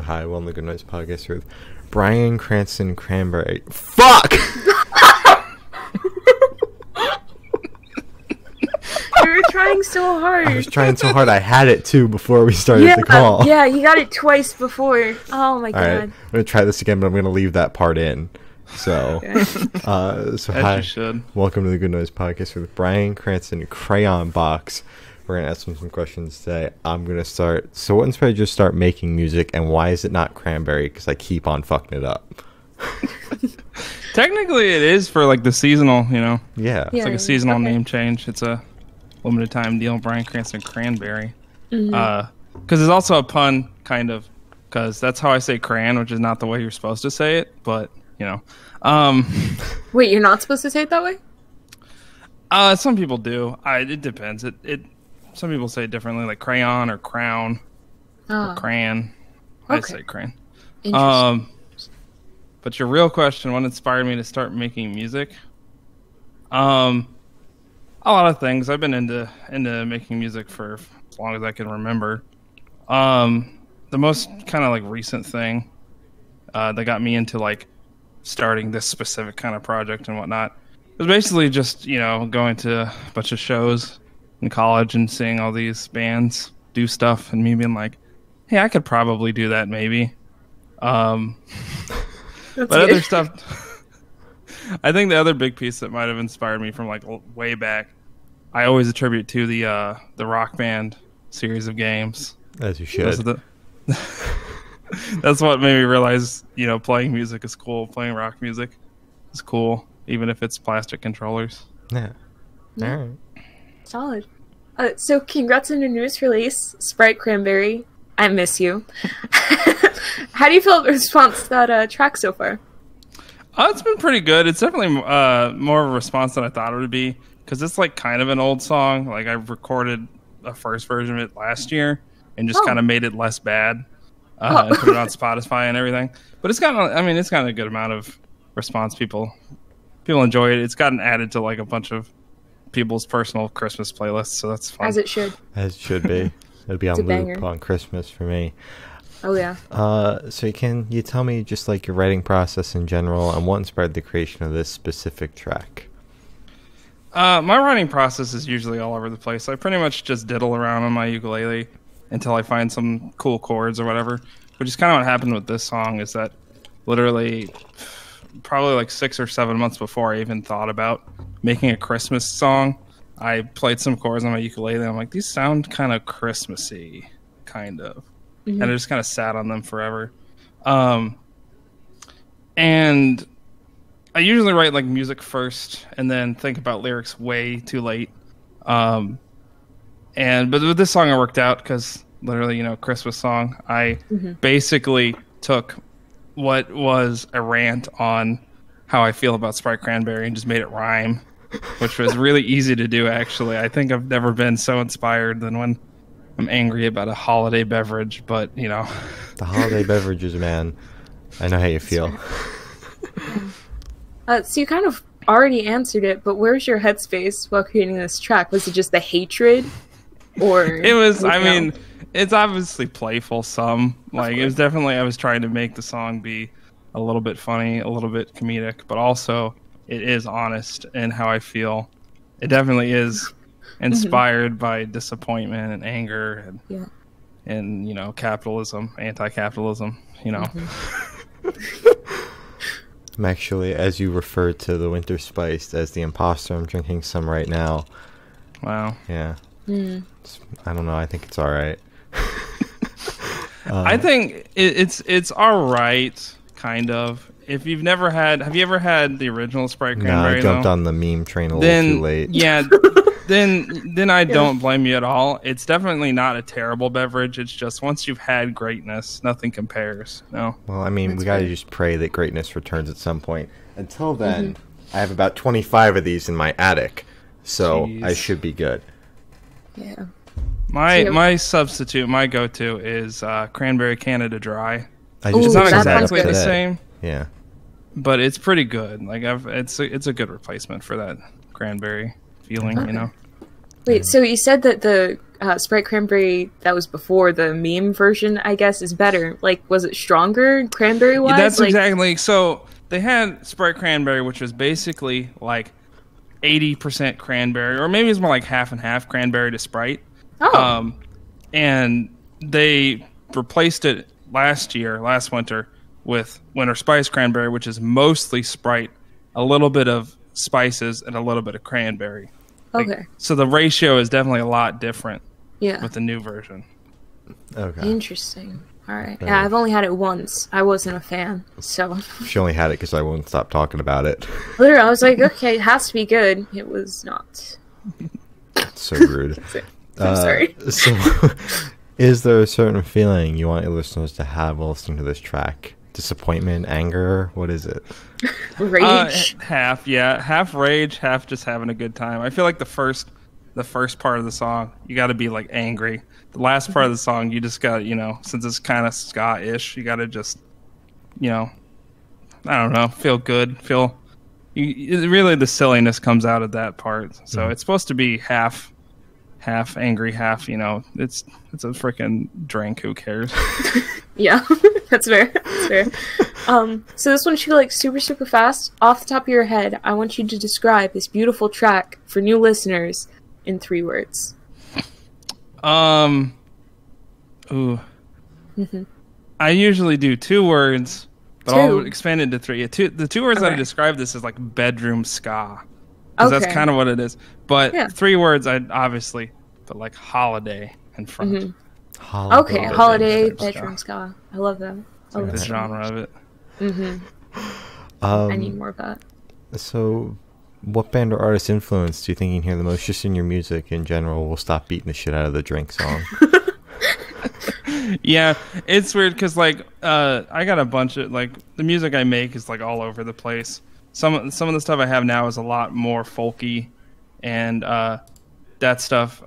Hi, welcome to Good Noise Podcast with Bryan Cranston Cranberry. Fuck! You were trying so hard. I was trying so hard. I had it too before we started the call. Yeah, you got it twice before. Oh my god. Alright, I'm gonna try this again, but I'm gonna leave that part in. So, hi, you should. Welcome to the Good Noise Podcast with Bryan Cranston Crayon Box. We're gonna ask some questions today. I'm gonna start. So, what inspired you to start making music, and why is it not Cranberry? Because I keep on fucking it up. Technically, it is for like the seasonal, you know. Yeah. It's like a seasonal name change. It's a limited time deal. Bryan Cranston Cranberry. Because it's also a pun, kind of. Because that's how I say crayon, which is not the way you're supposed to say it. But you know. Wait, you're not supposed to say it that way? Some people do. It depends. Some people say it differently, like crayon or crown or crayon. I say crayon. Interesting. But your real question, what inspired me to start making music? A lot of things. I've been into making music for as long as I can remember. The most kind of like recent thing that got me into like starting this specific kind of project and whatnot was basically just, you know, going to a bunch of shows in college and seeing all these bands do stuff and me being like, hey, I could probably do that maybe. But other stuff, I think the other big piece that might have inspired me from like way back, I always attribute to the Rock Band series of games. As you should. That's what made me realize, you know, playing music is cool. Playing rock music is cool, even if it's plastic controllers. Yeah. All right. Solid. So congrats on your newest release, Sprite Cranberry. I miss you. How do you feel about the response to that track so far? It's been pretty good. It's definitely more of a response than I thought it would be, because it's like kind of an old song. Like I recorded a first version of it last year and just kind of made it less bad and put it on Spotify and everything. But it's gotten a good amount of response. People enjoy it. It's gotten added to like a bunch of people's personal Christmas playlists, so that's fun. As it should. As it should be. It'll be on loop on Christmas for me. Oh yeah. So can you tell me just like your writing process in general and what inspired the creation of this specific track? My writing process is usually all over the place. I pretty much just diddle around on my ukulele until I find some cool chords or whatever. Which is kind of what happened with this song, is that literally probably like 6 or 7 months before I even thought about making a Christmas song, I played some chords on my ukulele and I'm like, these sound kind of Christmassy, kind of. And I just kind of sat on them forever. And I usually write like music first and then think about lyrics way too late. But with this song it worked out because literally, you know, Christmas song, I basically took what was a rant on how I feel about Sprite Cranberry and just made it rhyme, which was really easy to do, actually. I think I've never been so inspired than when I'm angry about a holiday beverage, but, you know. The holiday beverages, man. I know how you feel. So you kind of already answered it, but where's your headspace while creating this track? Was it just the hatred? Or it was, I mean, it's obviously playful some. Like, it was definitely, I was trying to make the song be a little bit funny, a little bit comedic, but also it is honest in how I feel. It definitely is inspired by disappointment and anger and you know, capitalism, anti-capitalism, you know. I'm actually, as you referred to the Winter Spiced as the imposter, I'm drinking some right now. Wow. Yeah. I don't know. I think it's all right. I think it's all right, kind of. If you've never had, have you ever had the original Sprite Cranberry? No, I jumped on the meme train a little too late. Yeah, then I don't blame you at all. It's definitely not a terrible beverage. It's just once you've had greatness, nothing compares. No. Well, I mean, we gotta just pray that greatness returns at some point. Until then, I have about 25 of these in my attic, so I should be good. Yeah. My substitute, my go-to is Cranberry Canada Dry. It's not exactly the same. Yeah. But it's pretty good. Like it's a good replacement for that cranberry feeling, you know. Wait, so you said that the Sprite Cranberry that was before the meme version, I guess, is better. Like, was it stronger cranberry-wise? That's like, exactly. So they had Sprite Cranberry, which was basically like 80% cranberry, or maybe it's more like half and half cranberry to Sprite. Oh. And they replaced it last winter, with Winter Spice Cranberry, which is mostly Sprite, a little bit of spices, and a little bit of cranberry. Okay. So the ratio is definitely a lot different Yeah. with the new version. Okay. Interesting. All right. Yeah, I've only had it once. I wasn't a fan, so. She only had it because I won't stop talking about it. Literally, I was like, okay, it has to be good. It was not. So rude. I'm sorry. So, is there a certain feeling you want your listeners to have while listening to this track? Disappointment, anger? What is it? Rage. Half rage, half just having a good time. I feel like the first part of the song, you got to be like angry. The last part of the song, you just got, since it's kind of ska-ish, you got to just, I don't know, feel good. Really the silliness comes out of that part. So it's supposed to be half angry, half, it's a freaking drink. Who cares? Yeah, that's fair. That's fair. So this one should go like super, super fast. Off the top of your head, I want you to describe this beautiful track for new listeners in 3 words. I usually do 2 words, but I'll expand it to 3. Yeah, the 2 words that I describe this is like bedroom ska. Because that's kind of what it is. But 3 words, I'd obviously put like holiday in front. Holiday, bedroom ska. I love that. I love the genre of it. I need more of that. So, what band or artist influence do you think you can hear the most just in your music in general? We'll stop beating the shit out of the drink song. Yeah, it's weird because like I got a bunch of like the music I make is like all over the place. Some of the stuff I have now is a lot more folky, and that stuff.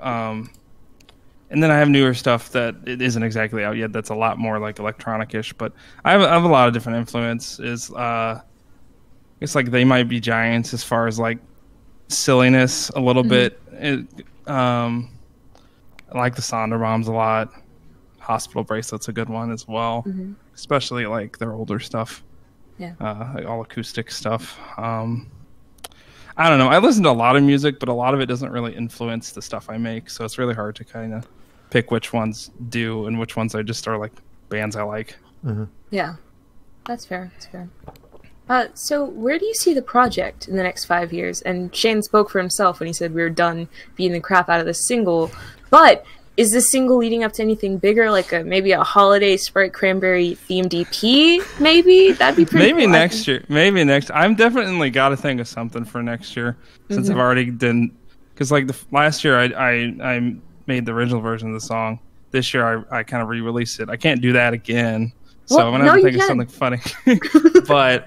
And then I have newer stuff that it isn't exactly out yet. That's a lot more like electronic-ish. But I have a lot of different influences. It's like They Might Be Giants as far as like silliness a little bit. I like the Sonderbombs a lot. Hospital Bracelet's a good one as well, especially like their older stuff. Yeah, like all acoustic stuff. I don't know. I listen to a lot of music, but a lot of it doesn't really influence the stuff I make. So it's really hard to kind of pick which ones do and which ones I just are like bands I like. Yeah, that's fair. That's fair. So where do you see the project in the next 5 years? And Shane spoke for himself when he said we were done beating the crap out of this single. But is this single leading up to anything bigger, like maybe a holiday Sprite Cranberry themed EP? Maybe that'd be pretty. Maybe cool. next year. Maybe next. I'm definitely got to think of something for next year since I've already done. Because like last year, I made the original version of the song. This year, I kind of re-released it. I can't do that again, so I'm gonna have to think of something funny. But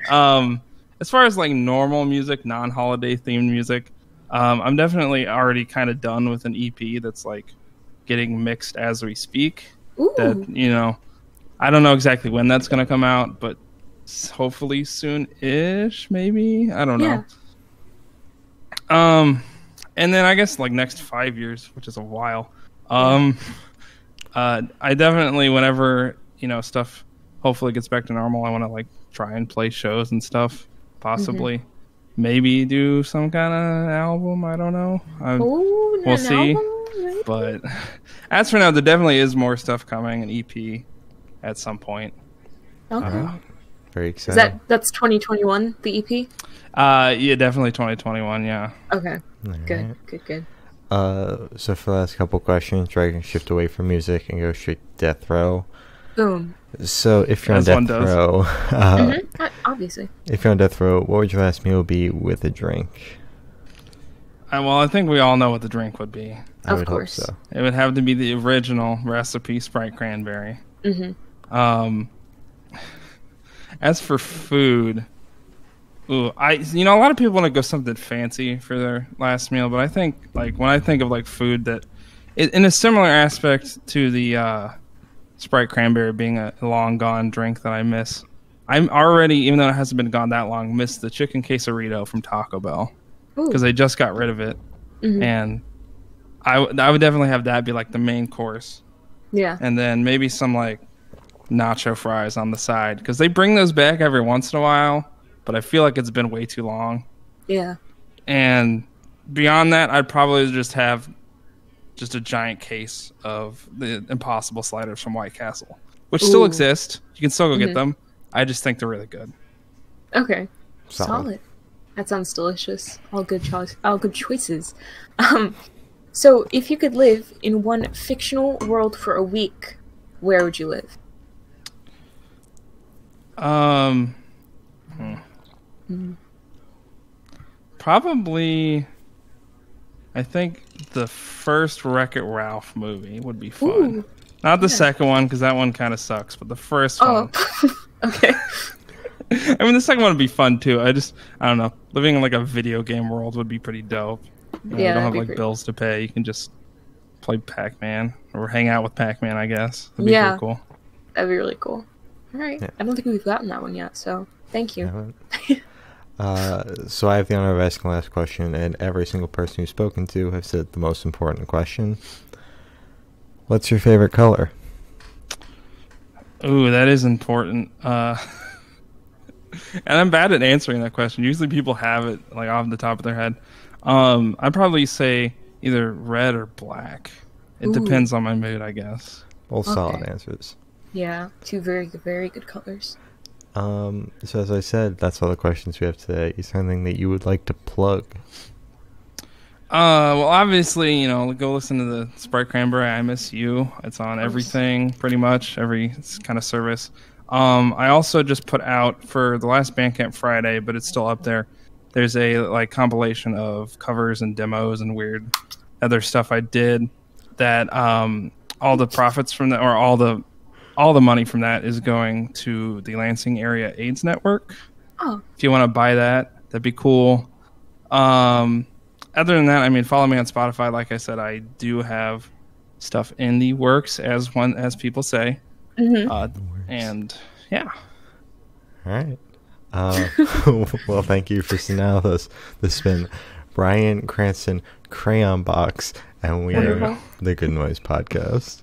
as far as like normal music, non-holiday themed music, I'm definitely already kind of done with an EP that's like getting mixed as we speak. Ooh. That I don't know exactly when that's going to come out, but hopefully soon-ish, maybe. I don't know. And then I guess like next 5 years, which is a while. I definitely, whenever stuff hopefully gets back to normal, I want to like try and play shows and stuff. Possibly, maybe do some kind of album. I don't know. We'll see. But as for now, there definitely is more stuff coming, an EP at some point. Okay. Very exciting. That's 2021, the EP? Yeah, definitely 2021, yeah. Okay. All Good, right. good. So for the last couple questions, try to shift away from music and go straight to death row. Boom. So if you're on death row, obviously. If you're on death row, what would your last meal be with a drink? Well, I think we all know what the drink would be. I Of would course. hope so. It would have to be the original recipe Sprite Cranberry. As for food, a lot of people want to go something fancy for their last meal, but I think like when I think of like food that, in a similar aspect to the Sprite Cranberry being a long gone drink that I miss, I'm already, even though it hasn't been gone that long, miss the chicken quesarito from Taco Bell because they just got rid of it, and I would definitely have that be like the main course, Yeah. and then maybe some like nacho fries on the side because they bring those back every once in a while, but I feel like it's been way too long. Yeah. And beyond that, I'd probably just have just a giant case of the Impossible sliders from White Castle, which still exist. You can still go get them. I just think they're really good. Okay. Solid. That sounds delicious. All good choices. So if you could live in one fictional world for a week, where would you live? Probably, I think the first Wreck-It Ralph movie would be fun. Ooh, Not the second one, because that one kind of sucks, but the first one. Okay. I mean, the second one would be fun, too. I don't know. Living in, like, a video game world would be pretty dope. You Yeah, don't have, that'd be like, pretty- bills to pay. You can just play Pac-Man, or hang out with Pac-Man, I guess. That'd be Yeah. pretty cool. That'd be really cool. All right. Yeah. I don't think we've gotten that one yet, so thank you. So I have the honor of asking the last question, and every single person you've spoken to have said the most important question. What's your favorite color? Ooh, that is important. And I'm bad at answering that question. Usually people have it like off the top of their head. I'd probably say either red or black. It Ooh. depends on my mood, I guess. Both solid Okay. answers. Yeah, two very, very good colors. So as I said, that's all the questions we have today. Is there anything that you would like to plug? Well, obviously, go listen to the Sprite Cranberry I Miss You. It's on everything, pretty much, every kind of service. I also just put out for the last Bandcamp Friday, but it's still up there. There's a like compilation of covers and demos and weird other stuff I did that all the profits from that, or all the money from that is going to the Lansing Area AIDS Network. Oh. If you want to buy that, that'd be cool. Other than that, I mean, follow me on Spotify. Like I said, I do have stuff in the works, as people say. And yeah. All right. Well, thank you for sitting down with us. This has been Bryan Cranston Crayon Box, and we are Wonderful. the Good Noise Podcast.